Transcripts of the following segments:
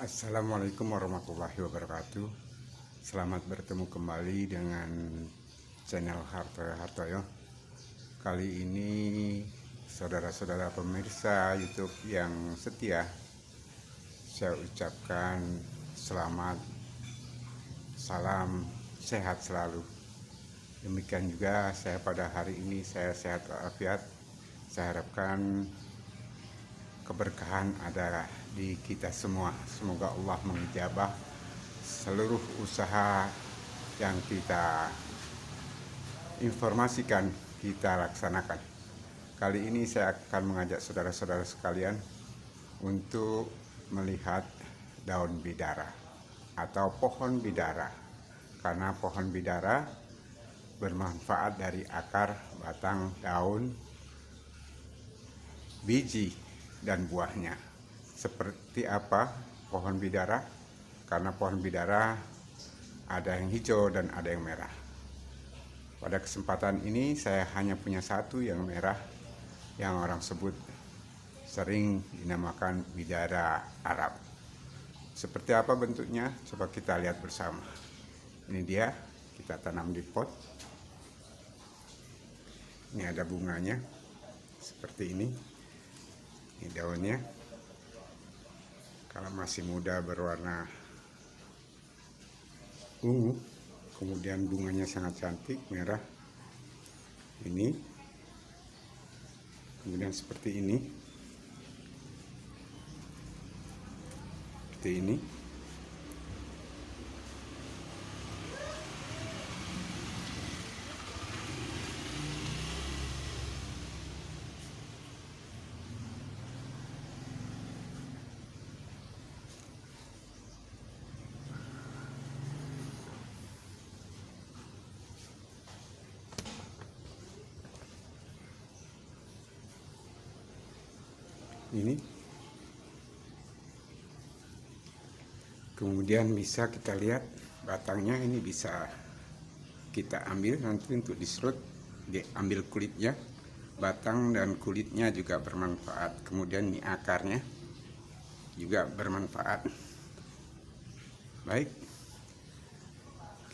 Assalamualaikum warahmatullahi wabarakatuh. Selamat bertemu kembali dengan channel Hartoyo Hartoyo. Kali ini saudara-saudara pemirsa YouTube yang setia, saya ucapkan selamat, salam sehat selalu. Demikian juga saya pada hari ini saya sehat walafiat. Saya harapkan keberkahan ada di kita semua. Semoga Allah mengijabah seluruh usaha yang kita informasikan, kita laksanakan. Kali ini saya akan mengajak saudara-saudara sekalian untuk melihat daun bidara atau pohon bidara, karena pohon bidara bermanfaat dari akar, batang, daun, biji, dan buahnya. Seperti apa pohon bidara? Karena pohon bidara ada yang hijau dan ada yang merah. Pada kesempatan ini saya hanya punya satu yang merah, yang orang sebut sering dinamakan bidara Arab. Seperti apa bentuknya? Coba kita lihat bersama. Ini dia, kita tanam di pot. Ini ada bunganya seperti ini. Ini daunnya, kalau masih muda berwarna ungu, kemudian bunganya sangat cantik merah. Ini kemudian seperti ini, seperti ini. Ini kemudian bisa kita lihat batangnya, ini bisa kita ambil nanti untuk diserut, diambil kulitnya. Batang dan kulitnya juga bermanfaat. Kemudian ini akarnya juga bermanfaat. Baik,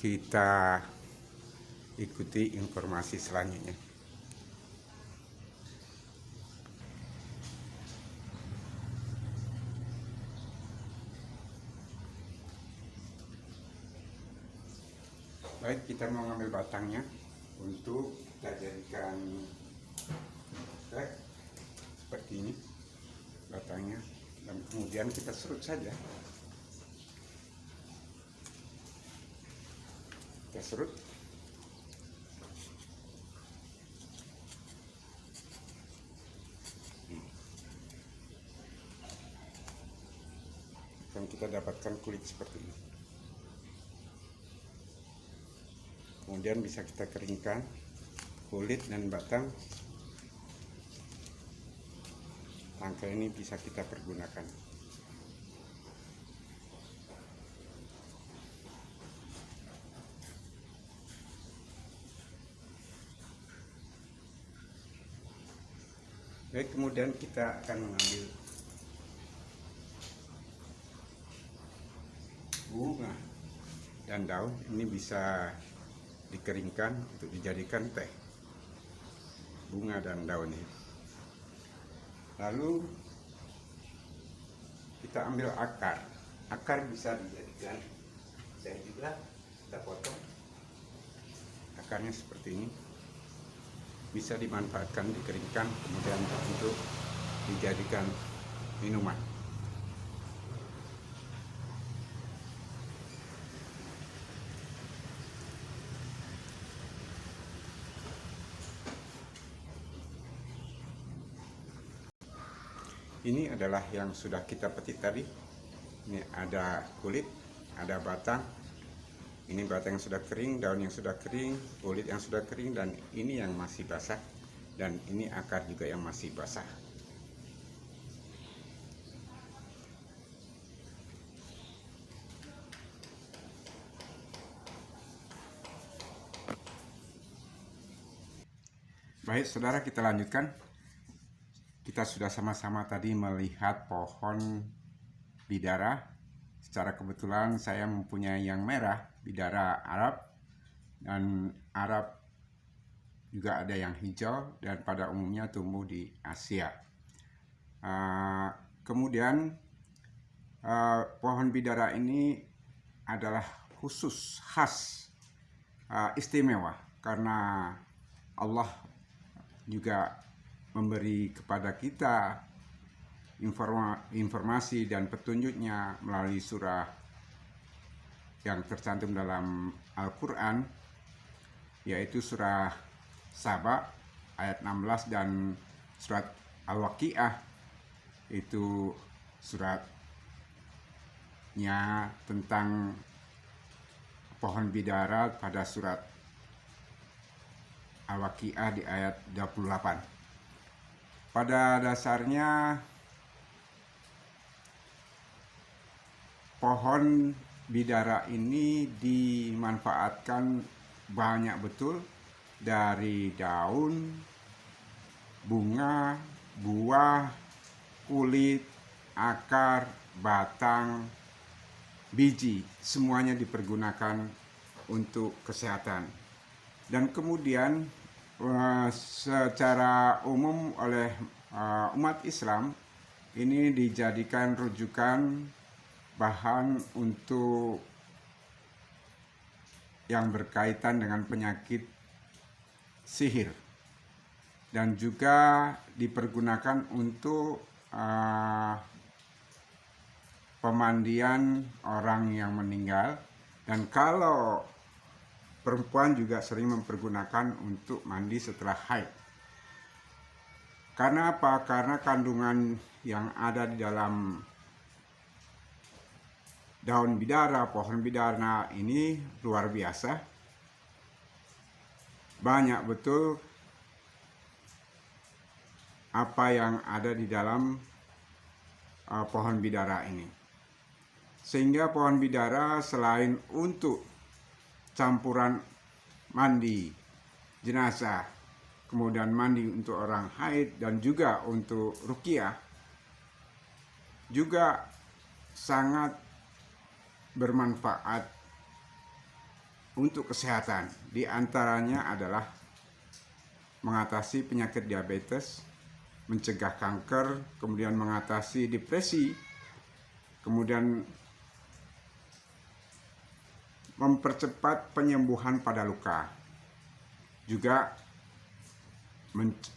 kita ikuti informasi selanjutnya. Baik, kita mau ngambil batangnya untuk kita jadikan teh seperti ini batangnya, dan kemudian kita serut saja. Kita serut. Dan kita dapatkan kulit seperti ini. Kemudian bisa kita keringkan kulit dan batang. Tangkai ini bisa kita pergunakan. Baik, kemudian kita akan mengambil bunga dan daun. Ini bisa dikeringkan untuk dijadikan teh, bunga dan daunnya. Lalu kita ambil akar. Akar bisa dijadikan teh juga. Kita potong akarnya seperti ini, bisa dimanfaatkan, dikeringkan, kemudian untuk dijadikan minuman. Ini adalah yang sudah kita petik tadi. Ini ada kulit, ada batang. Ini batang yang sudah kering, daun yang sudah kering, kulit yang sudah kering, dan ini yang masih basah. Dan ini akar juga yang masih basah. Baik, saudara, kita lanjutkan. Kita sudah sama-sama tadi melihat pohon bidara secara kebetulan saya mempunyai yang merah, bidara Arab, dan Arab juga ada yang hijau dan pada umumnya tumbuh di Asia. Kemudian pohon bidara ini adalah khusus, khas, istimewa karena Allah juga memberi kepada kita informasi dan petunjuknya melalui surah yang tercantum dalam Al-Quran, yaitu surah Saba ayat 16 dan surat Al-Waqiah, itu suratnya tentang pohon bidara pada surat Al-Waqiah di ayat 28. Pada dasarnya pohon bidara ini dimanfaatkan banyak betul, dari daun, bunga, buah, kulit, akar, batang, biji, semuanya dipergunakan untuk kesehatan. Dan kemudian secara umum oleh umat Islam ini dijadikan rujukan bahan untuk yang berkaitan dengan penyakit sihir, dan juga dipergunakan untuk pemandian orang yang meninggal, dan kalau perempuan juga sering mempergunakan untuk mandi setelah haid. Karena apa? Karena kandungan yang ada di dalam daun bidara, pohon bidara ini luar biasa. Banyak betul apa yang ada di dalam pohon bidara ini. Sehingga pohon bidara selain untuk campuran mandi jenazah, kemudian mandi untuk orang haid, dan juga untuk ruqyah, juga sangat bermanfaat untuk kesehatan. Di antaranya adalah mengatasi penyakit diabetes, mencegah kanker, kemudian mengatasi depresi, kemudian mempercepat penyembuhan pada luka, juga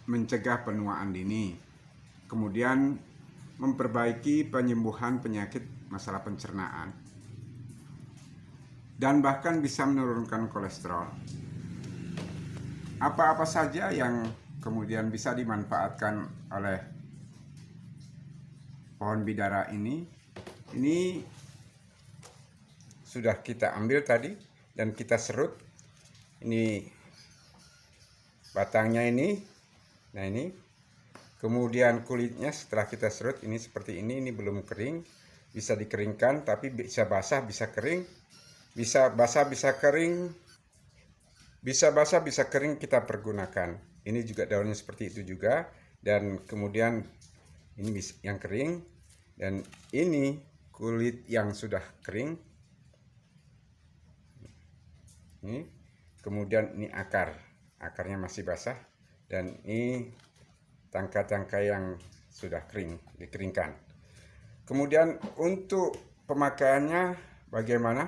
mencegah penuaan dini, kemudian memperbaiki penyembuhan penyakit masalah pencernaan, dan bahkan bisa menurunkan kolesterol. Apa-apa saja yang kemudian bisa dimanfaatkan oleh pohon bidara ini sudah kita ambil tadi dan kita serut. Ini batangnya ini, nah ini, kemudian kulitnya setelah kita serut ini seperti ini belum kering, bisa dikeringkan, tapi bisa basah bisa kering, bisa basah bisa kering, bisa basah bisa kering kita pergunakan. Ini juga daunnya seperti itu juga, dan kemudian ini yang kering, dan ini kulit yang sudah kering. Ini kemudian ini akarnya masih basah, dan ini tangkai-tangkai yang sudah kering, dikeringkan. Kemudian untuk pemakaiannya bagaimana?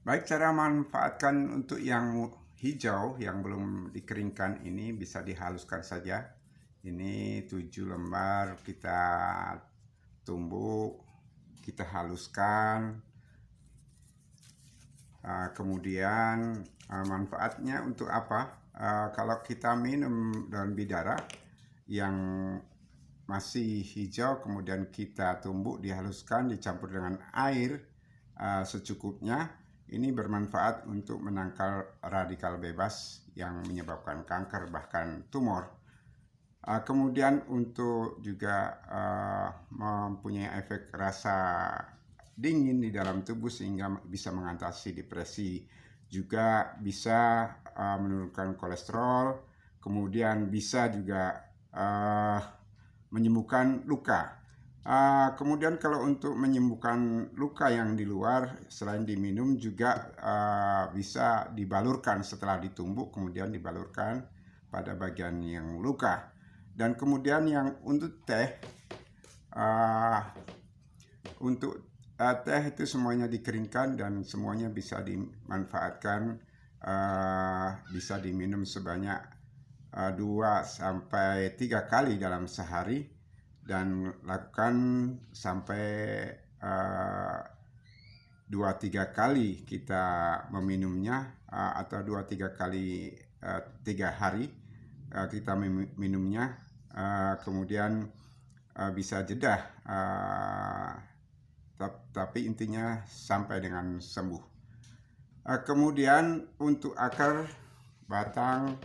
Baik, cara manfaatkan untuk yang hijau yang belum dikeringkan ini bisa dihaluskan saja. Ini 7 lembar kita tumbuk, kita haluskan. Kemudian manfaatnya untuk apa? Kalau kita minum daun bidara yang masih hijau, kemudian kita tumbuk, dihaluskan, dicampur dengan air secukupnya, ini bermanfaat untuk menangkal radikal bebas yang menyebabkan kanker bahkan tumor. Kemudian untuk juga mempunyai efek rasa dingin di dalam tubuh sehingga bisa mengatasi depresi, juga bisa menurunkan kolesterol, kemudian bisa juga menyembuhkan luka. Kemudian kalau untuk menyembuhkan luka yang di luar, selain diminum juga bisa dibalurkan setelah ditumbuk, kemudian dibalurkan pada bagian yang luka. Dan kemudian yang untuk teh, teh itu semuanya dikeringkan dan semuanya bisa dimanfaatkan, bisa diminum sebanyak 2-3 kali dalam sehari, dan lakukan sampai 2-3 kali kita meminumnya, atau 2-3 kali 3 hari kita minumnya, kemudian bisa jeda, tapi intinya sampai dengan sembuh. Kemudian untuk akar, batang,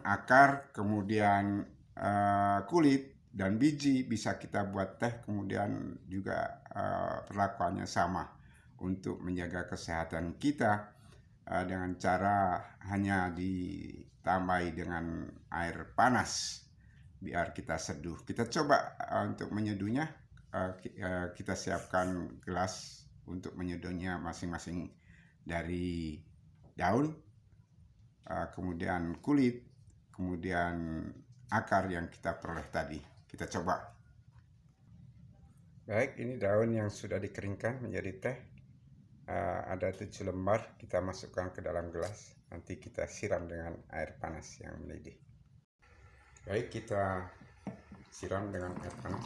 akar, kemudian kulit dan biji bisa kita buat teh. Kemudian juga perlakuannya sama untuk menjaga kesehatan kita dengan cara hanya ditambahi dengan air panas biar kita seduh. Kita coba untuk menyeduhnya. Kita siapkan gelas untuk menyeduhnya masing-masing dari daun, kemudian kulit, kemudian akar yang kita peroleh tadi. Kita coba. Baik, ini daun yang sudah dikeringkan menjadi teh. Ada 7 lembar, kita masukkan ke dalam gelas. Nanti kita siram dengan air panas yang mendidih. Baik, kita siram dengan air panas.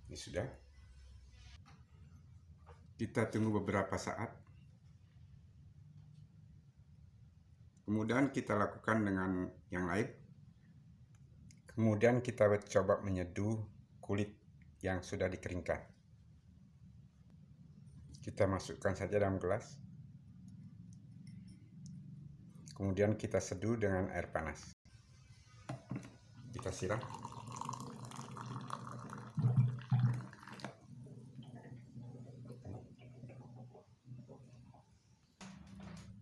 Ini sudah. Kita tunggu beberapa saat. Kemudian kita lakukan dengan yang lain. Kemudian kita coba menyeduh kulit yang sudah dikeringkan. Kita masukkan saja dalam gelas. Kemudian kita seduh dengan air panas. Kita siram.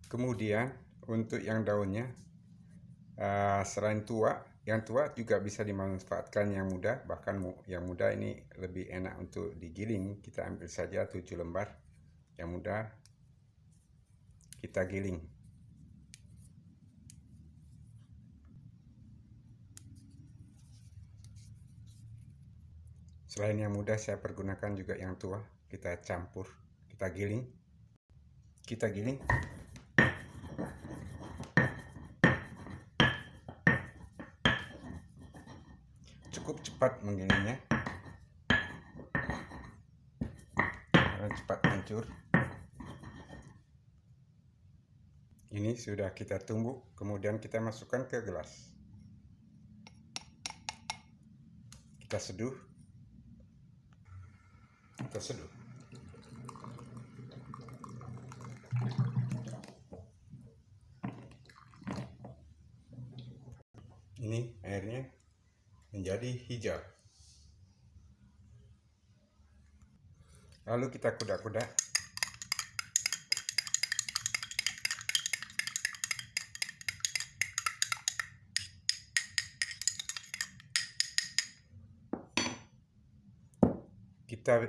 Kemudian untuk yang daunnya, selain yang tua juga bisa dimanfaatkan yang muda. Bahkan yang muda ini lebih enak untuk digiling. Kita ambil saja 7 lembar. Yang muda kita giling. Selain yang muda, saya pergunakan juga yang tua. Kita campur, kita giling. Kita giling. Cukup cepat menggilingnya, karena cepat hancur. Ini sudah kita tumbuk, kemudian kita masukkan ke gelas. Kita seduh. Kita seduh. Ini airnya menjadi hijau. Lalu kita kudak-kudak. Kita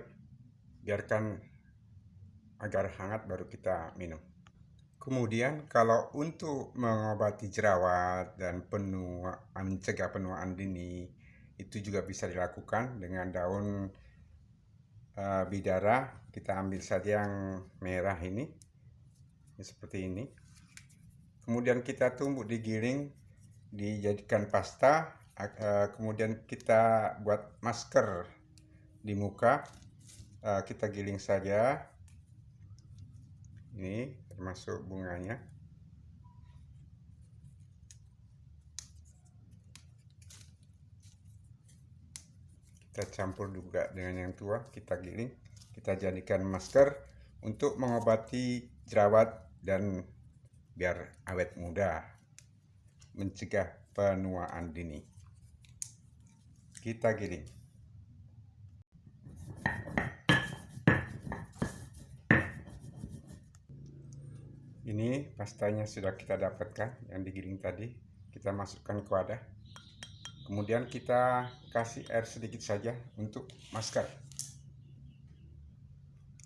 biarkan agar hangat baru kita minum. Kemudian kalau untuk mengobati jerawat dan mencegah penuaan dini, itu juga bisa dilakukan dengan daun bidara. Kita ambil saja yang merah ini seperti ini. Kemudian kita tumbuk, digiling, dijadikan pasta. Kemudian kita buat masker di muka. Kita giling saja. Ini termasuk bunganya. Kita campur juga dengan yang tua, kita giling, kita jadikan masker untuk mengobati jerawat dan biar awet muda, mencegah penuaan dini. Kita giling. Ini pastanya sudah kita dapatkan yang digiling tadi. Kita masukkan ke wadah. Kemudian kita kasih air sedikit saja untuk masker.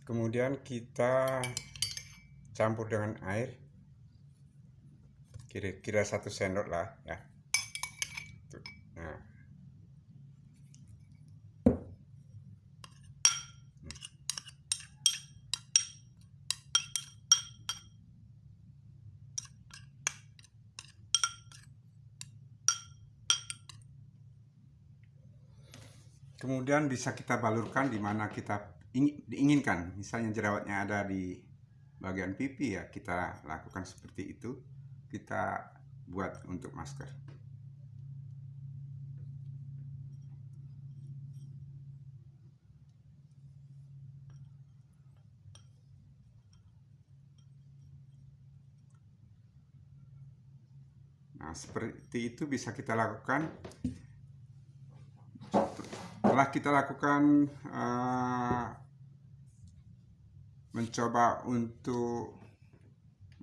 Kemudian kita campur dengan air. Kira-kira 1 sendok lah ya. Nah. Kemudian bisa kita balurkan di mana kita diinginkan. Misalnya jerawatnya ada di bagian pipi, ya kita lakukan seperti itu. Kita buat untuk masker. Nah, seperti itu bisa kita lakukan. Setelah kita lakukan mencoba untuk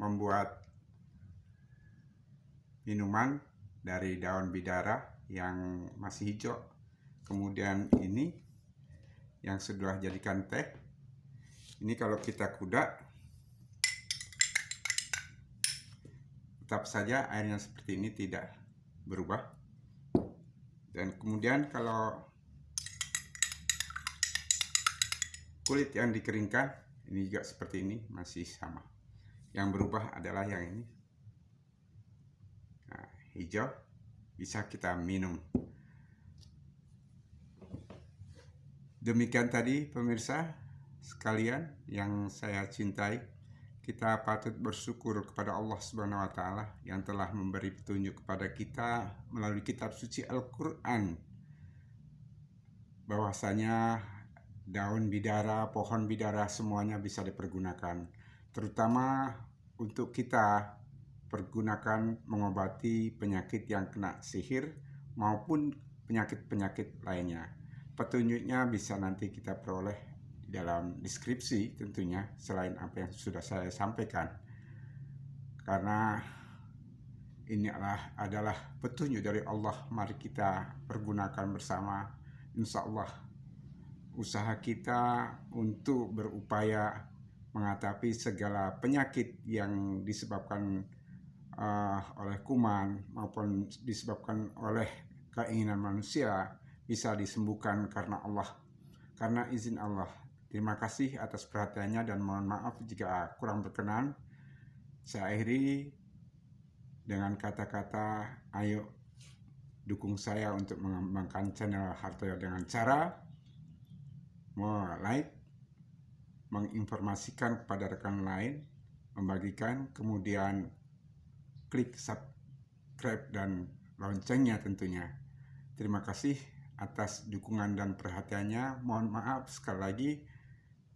membuat minuman dari daun bidara yang masih hijau, kemudian ini yang sudah jadikan teh. Ini kalau kita kudak, tetap saja airnya seperti ini, tidak berubah. Dan kemudian kalau kulit yang dikeringkan, ini juga seperti ini, masih sama. Yang berubah adalah yang ini. Nah, hijau, bisa kita minum. Demikian tadi pemirsa sekalian yang saya cintai. Kita patut bersyukur kepada Allah Subhanahu wa Ta'ala yang telah memberi petunjuk kepada kita melalui kitab suci Al-Quran, bahwasanya daun bidara, pohon bidara semuanya bisa dipergunakan, terutama untuk kita pergunakan mengobati penyakit yang kena sihir maupun penyakit-penyakit lainnya. Petunjuknya bisa nanti kita peroleh di dalam deskripsi tentunya, selain apa yang sudah saya sampaikan, karena ini adalah petunjuk dari Allah. Mari kita pergunakan bersama. Insya Allah usaha kita untuk berupaya menghadapi segala penyakit yang disebabkan oleh kuman maupun disebabkan oleh keinginan manusia bisa disembuhkan karena Allah, karena izin Allah. Terima kasih atas perhatiannya dan mohon maaf jika kurang berkenan. Saya akhiri dengan kata-kata, ayo dukung saya untuk mengembangkan channel Hartoyo dengan cara like, menginformasikan kepada rekan lain, membagikan, kemudian klik subscribe dan loncengnya tentunya. Terima kasih atas dukungan dan perhatiannya. Mohon maaf sekali lagi.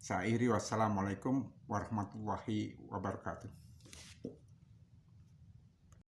Saya akhiri, wassalamualaikum warahmatullahi wabarakatuh.